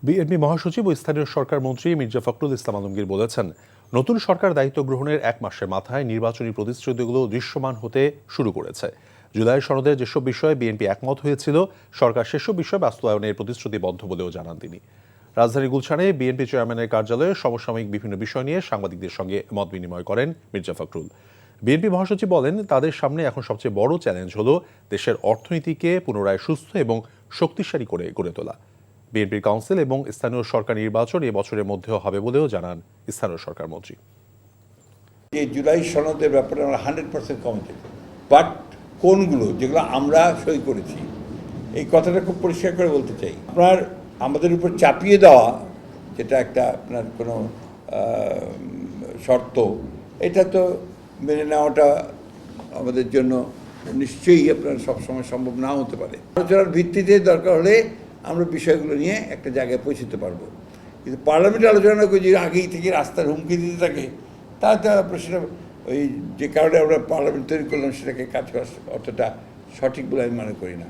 BNP মহাসচিব ও স্থানীয় সরকার মন্ত্রী মির্জা ফখরুল ইসলাম আলমগীর বলেছেন, নতুন সরকার দায়িত্ব গ্রহণের এক মাসের মাথায় নির্বাচনী প্রতিশ্রুতিগুলো দৃশ্যমান হতে শুরু করেছে। জুলাই সনদে যেসব বিষয়ে বিএনপি একমত হয়েছিল, সরকার সেসব বিষয় বাস্তবায়নের প্রতিশ্রুতিবদ্ধ বলেও জানান তিনি। রাজধানী গুলশানে বিএনপি চেয়ারম্যানের কার্যালয়ে সমসাময়িক বিভিন্ন বিষয় নিয়ে সাংবাদিকদের সঙ্গে মত বিনিময় করেন মির্জা ফখরুল। বিএনপি মহাসচিব বলেন, তাদের সামনে এখন সবচেয়ে বড় চ্যালেঞ্জ হলো দেশের অর্থনীতিকে পুনরায় সুস্থ এবং শক্তিশালী করে গড়ে তোলা। বিএনপির কাউন্সিল এবং স্থানীয় সরকার নির্বাচন এ বছরের মধ্যেও হবে বলেও জানান স্থানীয় সরকার মন্ত্রী। এই জুলাই সনদের ব্যাপারে আমরা 100% কমিটেড, বাট কোনগুলো যেগুলো আমরা সই করেছি, এই কথাটা খুব পরিষ্কার করে বলতে চাই। আপনার আমাদের উপর চাপিয়ে দেওয়া যেটা একটা আপনার কোনো শর্ত, এটা তো মেনে নেওয়াটা আমাদের জন্য নিশ্চয়ই আপনার সবসময় সম্ভব নাও হতে পারে। আলোচনার ভিত্তিতে দরকার হলে আমরা বিষয়গুলো নিয়ে একটা জায়গায় পৌঁছতে পারবো, কিন্তু পার্লামেন্টে আলোচনা করে যদি আগেই থেকে রাস্তার হুমকি দিতে থাকে, তাতে আপনার সেটা ওই যে কারণে আমরা পার্লামেন্ট তৈরি করলাম সেটাকে কাজ করা অতটা সঠিক বলে আমি মনে করি না।